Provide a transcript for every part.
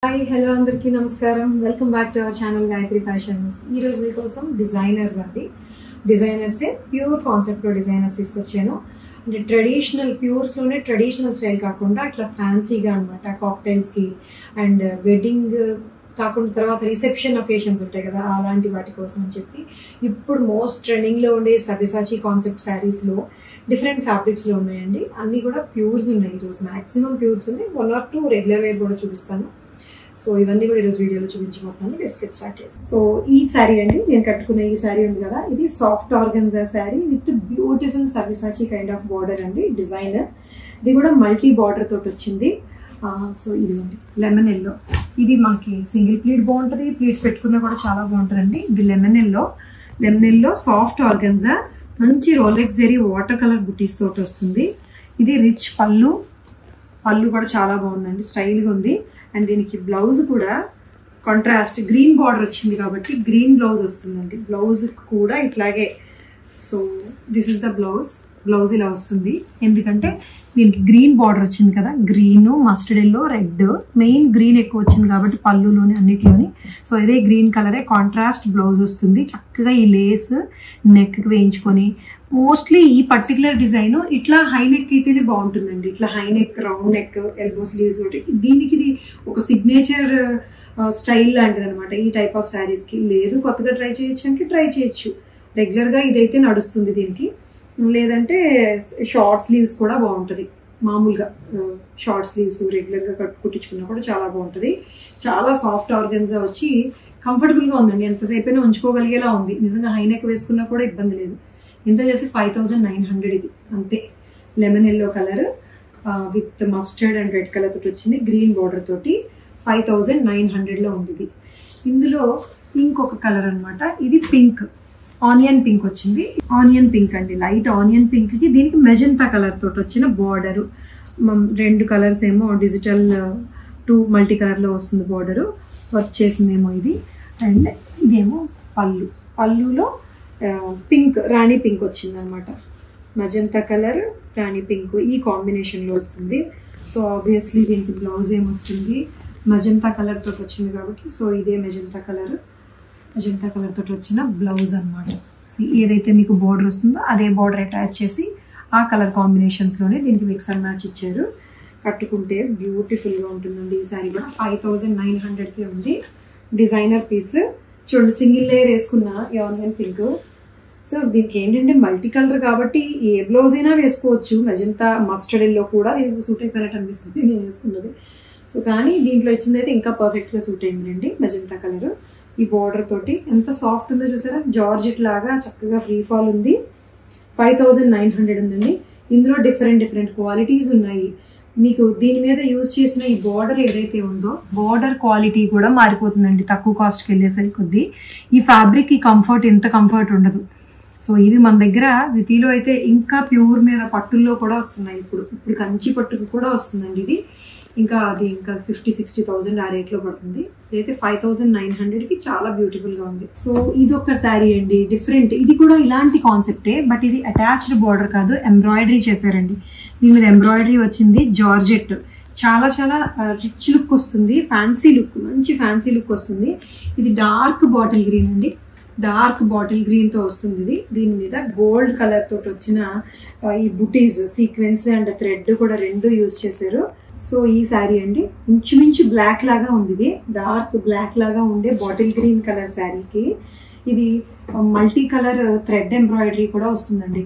Hi hello అందరికీ నమస్కారం. Welcome back to our channel Gayatri fashions. ఈ రోజు మీకోసం డిజైనర్స్ అండి. డిజైనర్సే ప్యూర్ కాన్సెప్ట్లో డిజైనర్స్ తీసుకొచ్చాను. అంటే ట్రెడిషనల్ ప్యూర్స్లోనే ట్రెడిషనల్ స్టైల్ కాకుండా అట్లా ఫ్యాన్సీగా అనమాట. కాక్టైల్స్కి అండ్ వెడ్డింగ్ కాకుండా తర్వాత రిసెప్షన్ ఒకేషన్స్ ఉంటాయి కదా, అలాంటి వాటి కోసం అని చెప్పి ఇప్పుడు మోస్ట్ ట్రెండింగ్లో ఉండే సబిసాచి కాన్సెప్ట్ శారీస్లో డిఫరెంట్ ఫ్యాబ్రిక్స్లో ఉన్నాయండి. అన్నీ కూడా ప్యూర్స్ ఉన్నాయి. ఈరోజు మ్యాక్సిమం ప్యూర్స్ ఉన్నాయి. 1 or 2 రెగ్యులర్ వేర్ కూడా చూపిస్తాను. సో ఇవన్నీ కూడా ఈరోజు వీడియోలో చూపించబోతున్నాను. Let's get started. సో ఈ శారీ అండి, నేను కట్టుకున్న ఈ శారీ ఉంది కదా, ఇది soft organza sari with beautiful Sabyasachi kind of border అండి. డిజైనర్ ఇది కూడా మల్టీ బార్డర్ తోటి వచ్చింది. సో ఇదిగోండి లెమన్ ఎల్లో. ఇది మనకి సింగిల్ ప్లీట్ బాగుంటుంది, ప్లీట్స్ పెట్టుకున్నా కూడా చాలా బాగుంటుందండి. ఇది లెమన్ ఎల్లో సాఫ్ట్ ఆర్గన్జా, మంచి రోలెక్స్ జరీ వాటర్ కలర్ బుటీస్ తోటి వస్తుంది. ఇది రిచ్ పళ్ళు కూడా చాలా బాగుందండి, స్టైల్గా ఉంది. అండ్ దీనికి బ్లౌజ్ కూడా కాంట్రాస్ట్ గ్రీన్ బార్డర్ వచ్చింది కాబట్టి గ్రీన్ బ్లౌజ్ వస్తుందండి. బ్లౌజ్ కూడా ఇట్లాగే. So this is the blouse ఇలా వస్తుంది. ఎందుకంటే దీనికి గ్రీన్ బార్డర్ వచ్చింది కదా, green, mustard yellow, red, main green ఎక్కువ వచ్చింది కాబట్టి పళ్ళులోని అన్నిట్లోని. సో ఇదే గ్రీన్ కలరే కాంట్రాస్ట్ బ్లౌజ్ వస్తుంది. చక్కగా ఈ లేస్ నెక్కి వేయించుకొని, మోస్ట్లీ ఈ పర్టికులర్ డిజైన్ ఇట్లా హై నెక్ అయితేనే బాగుంటుందండి. ఇట్లా high neck, round neck, elbow sleeves ఒకటి. దీనికి ఇది ఒక సిగ్నేచర్ స్టైల్ లాంటిది అనమాట. ఈ టైప్ ఆఫ్ శారీస్కి లేదు కొత్తగా ట్రై చేయొచ్చు అంటే ట్రై చేయొచ్చు. రెగ్యులర్గా ఇదైతే నడుస్తుంది దీనికి. లేదంటే షార్ట్ స్లీవ్స్ కూడా బాగుంటుంది. మామూలుగా షార్ట్ స్లీవ్స్ రెగ్యులర్గా కుట్టించుకున్నా కూడా చాలా బాగుంటుంది. చాలా సాఫ్ట్ ఆర్గన్జా వచ్చి కంఫర్టబుల్గా ఉందండి. ఎంతసేపు అయినా ఉంచుకోగలిగేలా ఉంది. నిజంగా హై నెక్ వేసుకున్నా కూడా ఇబ్బంది లేదు. ఇంత చేసి 5900 ఇది అంతే. Lemon yellow colour with mustard and red colour తోటి వచ్చింది. గ్రీన్ బార్డర్ తోటి 5900లో ఉంది ఇది. ఇందులో ఇంకొక కలర్ అనమాట. ఇది పింక్, ఆనియన్ పింక్ వచ్చింది. ఆనియన్ పింక్ అండి, లైట్ ఆనియన్ పింక్కి దీనికి మెజంతా కలర్ తోటి వచ్చిన బార్డరు. 2 కలర్స్ ఏమో డిజిటల్, 2 మల్టీ కలర్లో వస్తుంది బార్డరు. వర్క్ చేసిందేమో ఇది. అండ్ ఇదేమో పళ్ళులో పింక్, రాణి పింక్ వచ్చింది అనమాట. మజంతా కలర్, రాణి పింక్ ఈ కాంబినేషన్లో వస్తుంది. సో ఆబ్వియస్లీ దీనికి బ్లౌజ్ ఏమొస్తుంది, మజంతా కలర్ తోటి వచ్చింది కాబట్టి. సో ఇదే మజంతా కలర్ తోటి వచ్చిన బ్లౌజ్ అనమాట. ఏదైతే మీకు బార్డర్ వస్తుందో అదే బార్డర్ అటాచ్ చేసి ఆ కలర్ కాంబినేషన్స్లోనే దీనికి మిక్స్ అండ్ మ్యాచ్ ఇచ్చారు. కట్టుకుంటే బ్యూటిఫుల్గా ఉంటుందండి. ఈ శారీ కూడా 5900కి ఉంది. డిజైనర్ పీస్ చూడండి, సింగిల్ లేయర్ వేసుకున్న ఈ ఆనియన్ పింక్. సో దీనికి ఏంటంటే మల్టీ కలర్ కాబట్టి ఏ బ్లౌజ్ అయినా వేసుకోవచ్చు. మెజంతా, మస్టర్డ్ ఎల్లో కూడా దీనికి సూట్ అయిపోయినట్టు అనిపిస్తుంది నేను వేసుకున్నది. సో కానీ దీంట్లో ఇచ్చింది అయితే ఇంకా పర్ఫెక్ట్గా సూట్ అయిందండి. మెజంతా కలర్ ఈ బార్డర్ తోటి ఎంత సాఫ్ట్ ఉందో చూసారా, జార్జెట్ లాగా చక్కగా ఫ్రీ ఫాల్ ఉంది. 5900 ఉందండి. ఇందులో డిఫరెంట్ క్వాలిటీస్ ఉన్నాయి. మీకు దీని మీద యూజ్ చేసిన ఈ బార్డర్ ఏదైతే ఉందో బార్డర్ క్వాలిటీ కూడా మారిపోతుందండి తక్కువ కాస్ట్కి వెళ్ళేసరికి కొద్దీ. ఈ ఫ్యాబ్రిక్ ఈ కంఫర్ట్ ఎంత కంఫర్ట్ ఉండదు. సో ఇది మన దగ్గర సిటీలో అయితే ఇంకా ప్యూర్ మీద పట్టుల్లో కూడా వస్తున్నాయి. ఇప్పుడు కంచి పట్టుకు కూడా వస్తుందండి ఇది. ఇంకా అది ఇంకా 50,000-60,000 ఆ రేట్లో పడుతుంది. ఇదైతే 5900కి చాలా బ్యూటిఫుల్గా ఉంది. సో ఇది ఒక శారీ అండి, డిఫరెంట్. ఇది కూడా ఇలాంటి కాన్సెప్టే, బట్ ఇది అటాచ్డ్ బార్డర్ కాదు, ఎంబ్రాయిడరీ చేశారండి. దీని మీద ఎంబ్రాయిడరీ వచ్చింది. జార్జెట్ చాలా రిచ్ లుక్ వస్తుంది, ఫ్యాన్సీ లుక్, మంచి ఫ్యాన్సీ లుక్ వస్తుంది. ఇది డార్క్ బాటిల్ గ్రీన్ అండి, డార్క్ బాటిల్ గ్రీన్తో వస్తుంది ఇది. దీని మీద గోల్డ్ కలర్ తోటి వచ్చిన ఈ బుటీస్, సీక్వెన్స్ అండ్ థ్రెడ్ కూడా 2 యూజ్ చేశారు. సో ఈ శారీ అండి ఇంచుమించు బ్లాక్ లాగా ఉంది. ఇది డార్క్ బ్లాక్ లాగా ఉండే బాటిల్ గ్రీన్ కలర్ శారీకి ఇది మల్టీ కలర్ థ్రెడ్ ఎంబ్రాయిడరీ కూడా వస్తుందండి.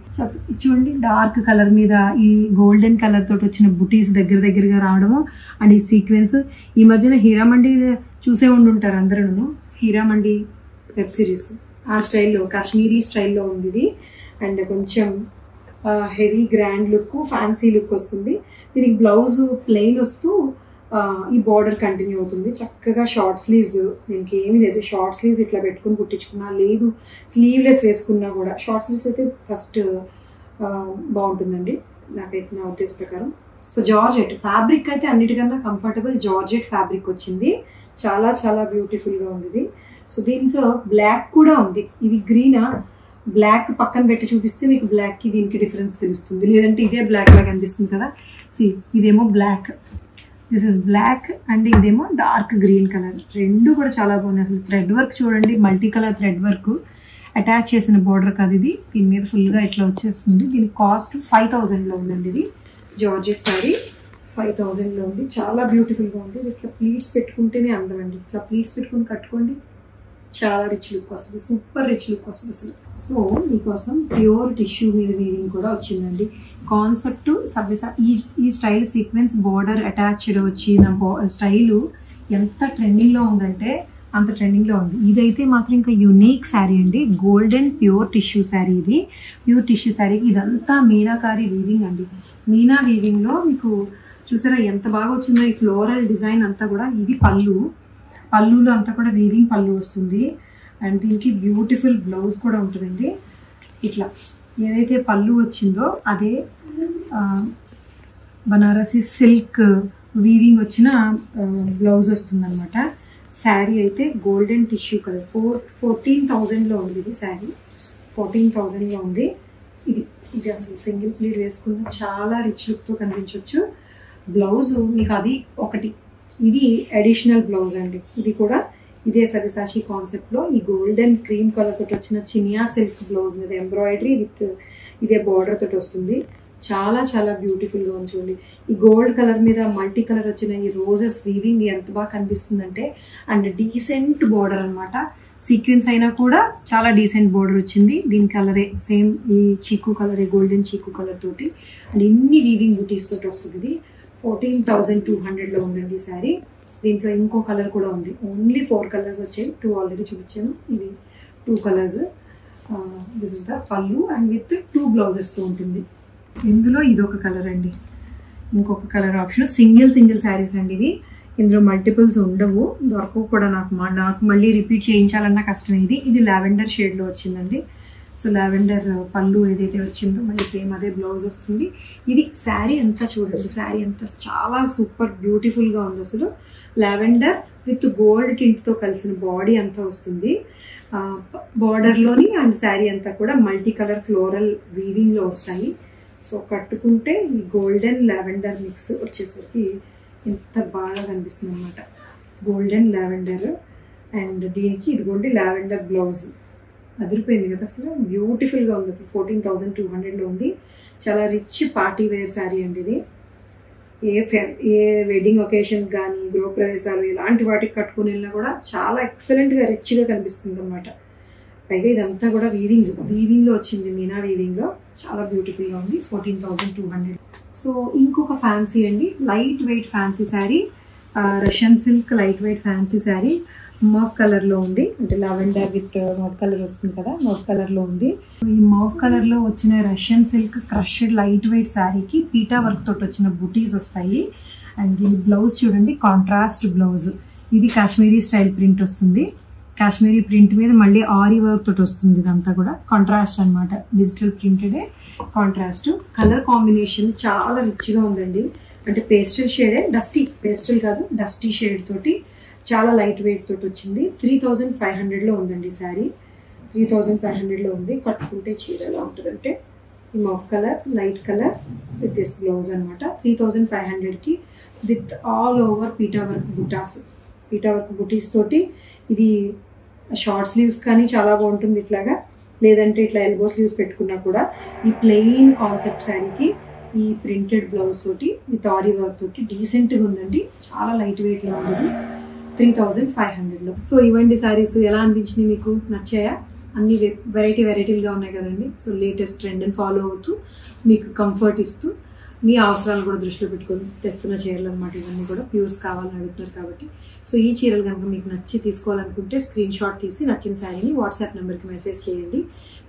చూడండి, డార్క్ కలర్ మీద ఈ గోల్డెన్ కలర్ తోటి వచ్చిన బుటీస్ దగ్గరగా రావడము అండ్ ఈ సీక్వెన్స్. ఈ మధ్యన హీరామండి చూసే ఉండుంటారు అందరూ. హీరామండి వెబ్ సిరీస్ ఆ స్టైల్లో, కాశ్మీరీ స్టైల్లో ఉంది ఇది. అండ్ కొంచెం heavy grand look, fancy look వస్తుంది. దీనికి బ్లౌజ్ ప్లెయిన్ వస్తూ ఈ బార్డర్ కంటిన్యూ అవుతుంది. చక్కగా షార్ట్ స్లీవ్స్, దీనికి ఏమీ లేదు. షార్ట్ స్లీవ్స్ ఇట్లా పెట్టుకుని కుట్టించుకున్నా, లేదు స్లీవ్లెస్ వేసుకున్నా కూడా. షార్ట్ స్లీవ్స్ అయితే ఫస్ట్ బాగుంటుందండి నాకైతే, నా ఉద్దేశం ప్రకారం. సో జార్జెట్ ఫ్యాబ్రిక్ అయితే అన్నిటికన్నా కంఫర్టబుల్ జార్జెట్ ఫ్యాబ్రిక్ వచ్చింది. చాలా బ్యూటిఫుల్గా ఉంది ఇది. సో దీంట్లో బ్లాక్ కూడా ఉంది. ఇది గ్రీనా, బ్లాక్ పక్కన పెట్టి చూపిస్తే మీకు బ్లాక్కి దీనికి డిఫరెన్స్ తెలుస్తుంది. లేదంటే ఇదే బ్లాక్ లాగా అనిపిస్తుంది కదా. ఇదేమో black, this is black and ఇదేమో డార్క్ గ్రీన్ కలర్. రెండు కూడా చాలా బాగున్నాయి. అసలు థ్రెడ్ వర్క్ చూడండి, multi colour thread work attach చేసిన బార్డర్ కాదు ఇది. దీని మీద ఫుల్గా ఇట్లా వచ్చేస్తుంది. దీని కాస్ట్ 5000లో ఉందండి. ఇది జార్జెట్ శారీ 5000లో ఉంది. చాలా బ్యూటిఫుల్గా ఉంది. ఇట్లా ప్లీట్స్ పెట్టుకుంటేనే అందం అండి. ఇట్లా ప్లీట్స్ పెట్టుకుని కట్టుకోండి, చాలా రిచ్ లుక్ వస్తుంది, సూపర్ రిచ్ లుక్ వస్తుంది అసలు. సో మీకోసం ప్యూర్ టిష్యూ మీద వీవింగ్ కూడా వచ్చిందండి. కాన్సెప్ట్ ఈ స్టైల్ సీక్వెన్స్ బార్డర్ అటాచ్డ్ వచ్చిన స్టైలు ఎంత ట్రెండింగ్లో ఉందంటే అంత ట్రెండింగ్లో ఉంది. ఇదైతే మాత్రం ఇంకా యునీక్ శారీ అండి. Golden pure tissue sari. ఇది ప్యూర్ టిష్యూ శారీకి ఇదంతా మీనాకారి వీవింగ్ అండి. మీనా వీవింగ్లో మీకు చూసారా ఎంత బాగా వచ్చిందో ఈ ఫ్లోరల్ డిజైన్ అంతా కూడా. ఇది పళ్ళులో అంతా కూడా వీవింగ్ పళ్ళు వస్తుంది. అండ్ దీనికి బ్యూటిఫుల్ బ్లౌజ్ కూడా ఉంటుందండి. ఇట్లా ఏదైతే పళ్ళు వచ్చిందో అదే బనారసి సిల్క్ వీవింగ్ వచ్చిన బ్లౌజ్ వస్తుంది అనమాట. శారీ అయితే గోల్డెన్ టిష్యూ కలర్ 14,000లో ఉంది. ఇది శారీ 14,000లో ఉంది. ఇది అసలు సింగిల్ ప్లీట్ వేసుకున్న చాలా రిచ్ లుక్తో కనిపించవచ్చు. బ్లౌజ్ మీకు అది ఒకటి, ఇది అడిషనల్ బ్లౌజ్ అండి. ఇది కూడా ఇదే సబ్యసాచి కాన్సెప్ట్లో ఈ గోల్డెన్ క్రీమ్ కలర్ తోటి వచ్చిన చినియా సిల్క్ బ్లౌజ్ మీద ఎంబ్రాయిడరీ విత్ ఇదే బార్డర్ తోటి వస్తుంది. చాలా చాలా బ్యూటిఫుల్గా ఉంది చూడండి. ఈ గోల్డ్ కలర్ మీద మల్టీ కలర్ వచ్చిన ఈ రోజెస్ వీవింగ్ ఎంత బాగా కనిపిస్తుందంటే, అండ్ డీసెంట్ బార్డర్ అనమాట. సీక్వెన్స్ అయినా కూడా చాలా డీసెంట్ బార్డర్ వచ్చింది. దీని కలరే సేమ్ ఈ చీకు కలరే, గోల్డెన్ చీకు కలర్ తోటి అండ్ ఇన్ని వీవింగ్ బూటీస్ తోటి వస్తుంది. ఇది 14,200లో ఉందండి ఈ శారీ. దీంట్లో ఇంకో కలర్ కూడా ఉంది. ఓన్లీ 4 కలర్స్ వచ్చాయి. 2 ఆల్రెడీ చూపించాను. ఇది 2 కలర్స్. దిస్ ఇస్ ద పళ్ళు అండ్ విత్ 2 బ్లౌజెస్తో ఉంటుంది. ఇందులో ఇదొక కలర్ అండి, ఇంకొక కలర్ ఆప్షన్. సింగిల్ శారీస్ అండి ఇవి. ఇందులో మల్టిపుల్స్ ఉండవు, దొరకవు కూడా. నాకు మళ్ళీ రిపీట్ చేయించాలన్నా కష్టం. ఇది లావెండర్ షేడ్లో వచ్చిందండి. సో లావెండర్ పళ్ళు ఏదైతే వచ్చిందో మళ్ళీ సేమ్ అదే బ్లౌజ్ వస్తుంది. ఇది శారీ అంతా చూడండి, శారీ అంతా చాలా సూపర్ బ్యూటిఫుల్గా ఉంది అసలు. లావెండర్ విత్ గోల్డ్ టింట్తో కలిసిన బాడీ అంతా వస్తుంది బార్డర్లోని. అండ్ శారీ అంతా కూడా మల్టీ కలర్ ఫ్లోరల్ వీవింగ్లో వస్తాయి. సో కట్టుకుంటే ఈ గోల్డెన్ లావెండర్ మిక్స్ వచ్చేసరికి ఎంత బాగా కనిపిస్తుంది అనమాట. గోల్డెన్ లావెండర్ అండ్ దీనికి ఇదిగోండి లావెండర్ బ్లౌజ్. అదిరిపోయింది కదా అసలు, బ్యూటిఫుల్గా ఉంది అసలు. 14,200లో ఉంది. చాలా రిచ్ పార్టీ వేర్ శారీ అండి ఇది. ఏ వెడ్డింగ్ ఒకేషన్ కానీ గృహప్రవేశాలు ఇలాంటి వాటికి కట్టుకుని వెళ్ళినా కూడా చాలా ఎక్సలెంట్గా రిచ్గా కనిపిస్తుంది అనమాట. పైగా ఇదంతా కూడా వీవింగ్లో వచ్చింది, మీనా వీవింగ్లో. చాలా బ్యూటిఫుల్గా ఉంది. 14,200. సో ఇంకొక ఫ్యాన్సీ అండి, light weight fancy sari. Russian silk light weight fancy sari mauve కలర్లో ఉంది. అంటే లావెండర్ విత్ మౌఫ్ కలర్ వస్తుంది కదా, మౌఫ్ కలర్లో ఉంది. ఈ మౌఫ్ కలర్లో వచ్చిన Russian silk crushed light weight శారీకి పీటా వర్క్ తోటి వచ్చిన బుటీస్ వస్తాయి. అండ్ దీని బ్లౌజ్ చూడండి, కాంట్రాస్ట్ బ్లౌజ్. ఇది కాశ్మీరీ స్టైల్ ప్రింట్ వస్తుంది. కాశ్మీరీ ప్రింట్ మీద మళ్ళీ ఆరీ వర్క్ తోటి వస్తుంది. ఇదంతా కూడా కాంట్రాస్ట్ అనమాట, డిజిటల్ ప్రింటెడే కాంట్రాస్ట్. కలర్ కాంబినేషన్ చాలా రిచ్గా ఉందండి. అంటే పేస్టల్ షేడే, డస్టీ పేస్టల్ కాదు, డస్టీ షేడ్ తోటి చాలా లైట్ వెయిట్ తోటి వచ్చింది. 3,500లో ఉందండి శారీ. 3,500లో ఉంది. కట్టుకుంటే చీర ఎలా ఉంటుందంటే ఈ మఫ్ colour, light colour with this blouse అనమాట. 3,500కి విత్ ఆల్ ఓవర్ పీటా వర్క్ బుటీస్ తోటి. ఇది షార్ట్ స్లీవ్స్ కానీ చాలా బాగుంటుంది ఇట్లాగా, లేదంటే ఇట్లా ఎల్బో స్లీవ్స్ పెట్టుకున్నా కూడా. ఈ ప్లెయిన్ కాన్సెప్ట్ శారీకి ఈ ప్రింటెడ్ బ్లౌజ్ తోటి విత్ ఆరీ వర్క్ తోటి డీసెంట్గా ఉందండి. చాలా లైట్ వెయిట్లో ఉంది. 3,500లో. సో ఇవండి శారీస్. ఎలా అనిపించినాయి మీకు? నచ్చాయా? అన్ని వెరైటీలుగా ఉన్నాయి కదండి. సో లేటెస్ట్ ట్రెండ్ని ఫాలో అవుతూ మీకు కంఫర్ట్ ఇస్తూ మీ అవసరాలు కూడా దృష్టిలో పెట్టుకొని తెస్తున్న చీరలు అనమాట. ఇవన్నీ కూడా ప్యూర్స్ కావాలని అడుగుతున్నారు కాబట్టి. సో ఈ చీరలు కనుక మీకు నచ్చి తీసుకోవాలనుకుంటే స్క్రీన్ షాట్ తీసి నచ్చిన శారీని వాట్సాప్ నెంబర్కి మెసేజ్ చేయండి.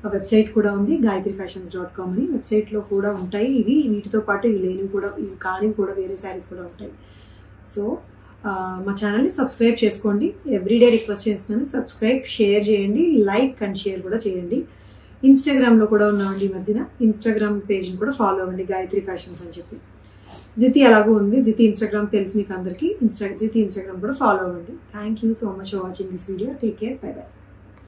మా వెబ్సైట్ కూడా ఉంది, gayatrifashions.com అని. వెబ్సైట్లో కూడా ఉంటాయి ఇవి. వీటితో పాటు ఇవి లేనివి కూడా, ఇవి కానివి కూడా వేరే శారీస్ కూడా ఉంటాయి. సో మా ఛానల్ని సబ్స్క్రైబ్ చేసుకోండి. ఎవ్రీడే రిక్వెస్ట్ చేస్తున్నాను, సబ్స్క్రైబ్, షేర్ చేయండి, లైక్ అండ్ షేర్ కూడా చేయండి. ఇన్స్టాగ్రామ్లో కూడా ఉన్నామండి ఈ మధ్యన. ఇన్స్టాగ్రామ్ పేజ్ని కూడా ఫాలో అవ్వండి, గాయత్రి ఫ్యాషన్స్ అని చెప్పి. జితి అలాగూ ఉంది. జితి ఇన్స్టాగ్రామ్ తెలుసు మీకు అందరికీ. జితి ఇన్స్టాగ్రామ్ కూడా ఫాలో అవ్వండి. Thank you so much for watching this video. Take care, by by.